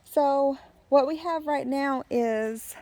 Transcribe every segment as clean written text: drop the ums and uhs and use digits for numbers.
So what we have right now is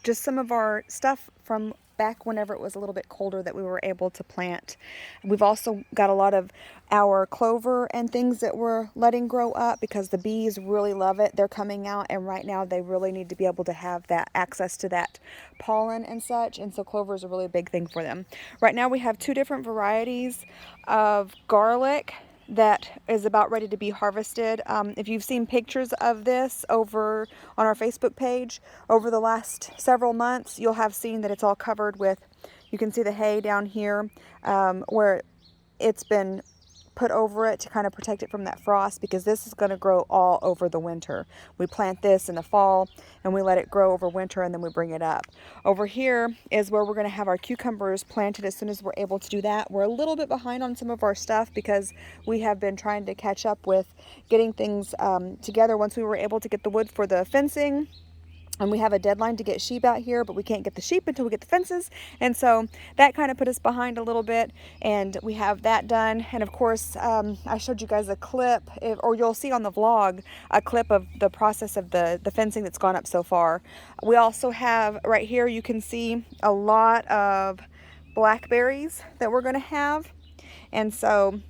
just some of our stuff from back whenever it was a little bit colder that we were able to plant. We've also got a lot of our clover and things that we're letting grow up because the bees really love it. They're coming out, and right now they really need to be able to have that access to that pollen and such, and so clover is a really big thing for them. Right now we have two different varieties of garlic that is about ready to be harvested. If you've seen pictures of this over on our Facebook page over the last several months, you'll have seen that it's all covered with, you can see the hay down here where it's been put over it to kind of protect it from that frost, because this is going to grow all over the winter. We plant this in the fall and we let it grow over winter, and then we bring it up. Over here is where we're going to have our cucumbers planted as soon as we're able to do that. We're a little bit behind on some of our stuff because we have been trying to catch up with getting things together once we were able to get the wood for the fencing. And we have a deadline to get sheep out here, but we can't get the sheep until we get the fences. And so that kind of put us behind a little bit, and we have that done. And of course, I showed you guys a clip, or you'll see on the vlog, a clip of the process of the fencing that's gone up so far. We also have right here, you can see a lot of blackberries that we're going to have. And so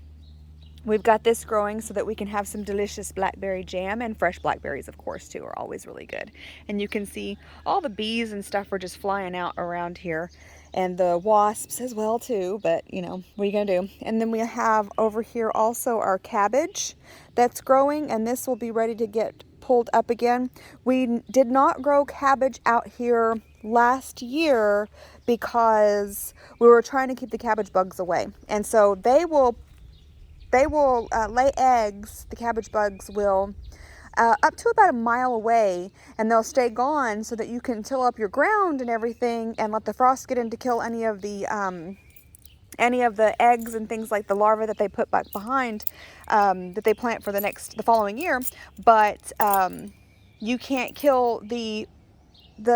we've got this growing so that we can have some delicious blackberry jam, and fresh blackberries, of course, too, are always really good. And you can see all the bees and stuff are just flying out around here, and the wasps as well, too. But, you know, what are you going to do? And then we have over here also our cabbage that's growing, and this will be ready to get pulled up again. We did not grow cabbage out here last year because we were trying to keep the cabbage bugs away. And so they will lay eggs. The cabbage bugs will up to about a mile away, and they'll stay gone so that you can till up your ground and everything, and let the frost get in to kill any of the eggs and things like the larvae that they put back behind, that they plant for the following year. But you can't kill the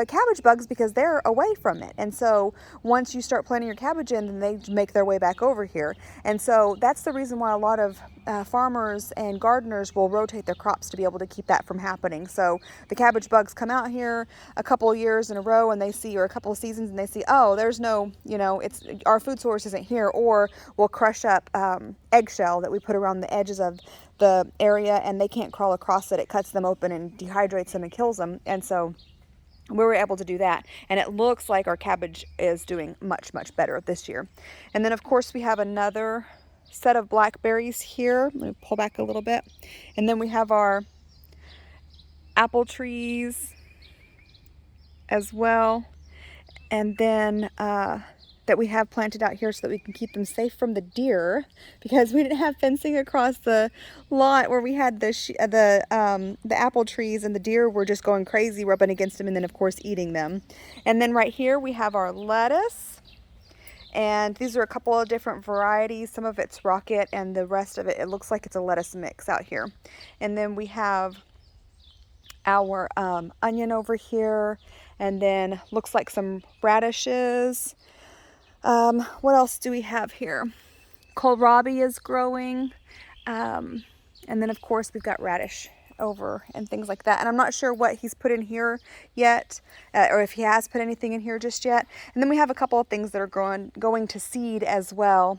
cabbage bugs because they're away from it. And so once you start planting your cabbage in, then they make their way back over here. And so that's the reason why a lot of farmers and gardeners will rotate their crops to be able to keep that from happening. So the cabbage bugs come out here a couple of years in a row, and they see, or a couple of seasons, and they see, oh, there's no, it's our food source isn't here. Or we'll crush up eggshell that we put around the edges of the area, and they can't crawl across it. It cuts them open and dehydrates them and kills them. And so we were able to do that, and it looks like our cabbage is doing much, much better this year. And then, of course, we have another set of blackberries here. Let me pull back a little bit. And then we have our apple trees as well. And then that we have planted out here so that we can keep them safe from the deer, because we didn't have fencing across the lot where we had the apple trees, and the deer were just going crazy, rubbing against them, and then of course eating them. And then right here we have our lettuce, and these are a couple of different varieties. Some of it's rocket, and the rest of it looks like it's a lettuce mix out here. And then we have our onion over here, and then looks like some radishes. What else do we have here? Kohlrabi is growing. And then, of course, we've got radish over and things like that. And I'm not sure what he's put in here yet, or if he has put anything in here just yet. And then we have a couple of things that are going to seed as well.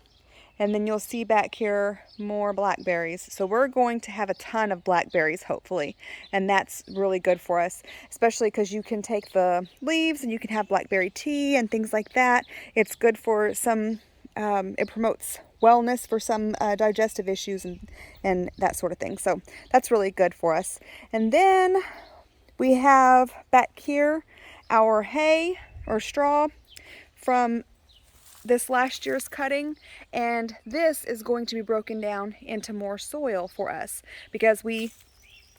And then you'll see back here more blackberries. So we're going to have a ton of blackberries, hopefully. And that's really good for us, especially because you can take the leaves and you can have blackberry tea and things like that. It's good for some, it promotes wellness for some digestive issues and that sort of thing. So that's really good for us. And then we have back here our hay or straw from this last year's cutting, and this is going to be broken down into more soil for us because we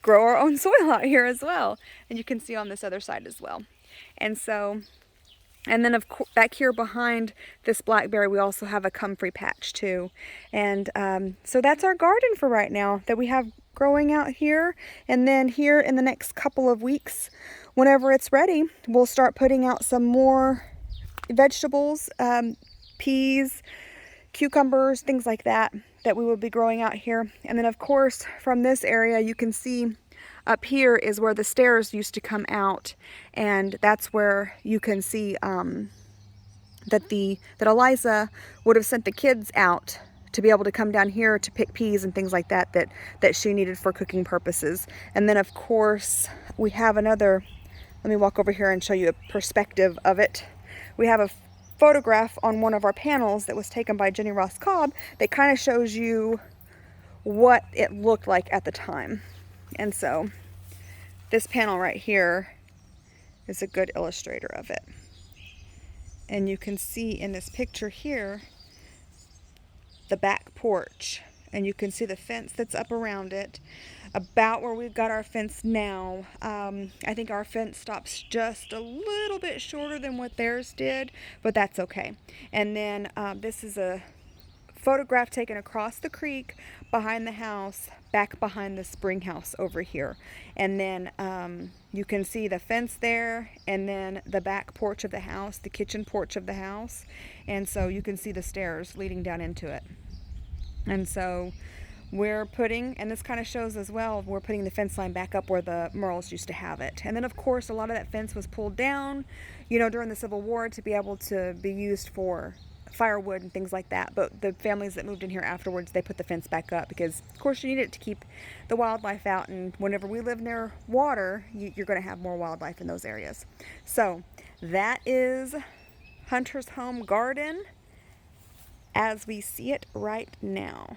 grow our own soil out here as well, and you can see on this other side as well. And so, and then of course back here behind this blackberry we also have a comfrey patch too. And so that's our garden for right now that we have growing out here. And then here in the next couple of weeks, whenever it's ready, we'll start putting out some more vegetables, peas, cucumbers, things like that we will be growing out here. And then of course from this area you can see Up here is where the stairs used to come out, and that's where you can see that Eliza would have sent the kids out to be able to come down here to pick peas and things like that that she needed for cooking purposes. And then of course we have another, let me walk over here and show you a perspective of it. We have a photograph on one of our panels that was taken by Jenny Ross Cobb that kind of shows you what it looked like at the time. And so this panel right here is a good illustrator of it. And you can see in this picture here the back porch, and you can see the fence that's up around it, about where we've got our fence now. I think our fence stops just a little bit shorter than what theirs did, but that's okay. And then this is a photograph taken across the creek behind the house, back behind the spring house over here. And then you can see the fence there, and then the back porch of the house, the kitchen porch of the house. And so you can see the stairs leading down into it. And so we're putting, and this kind of shows as well, we're putting the fence line back up where the Merles used to have it. And then of course a lot of that fence was pulled down, you know, during the Civil War to be able to be used for firewood and things like that. But the families that moved in here afterwards, they put the fence back up because of course you need it to keep the wildlife out, and whenever we live near water, you're going to have more wildlife in those areas. So that is Hunter's home garden as we see it right now.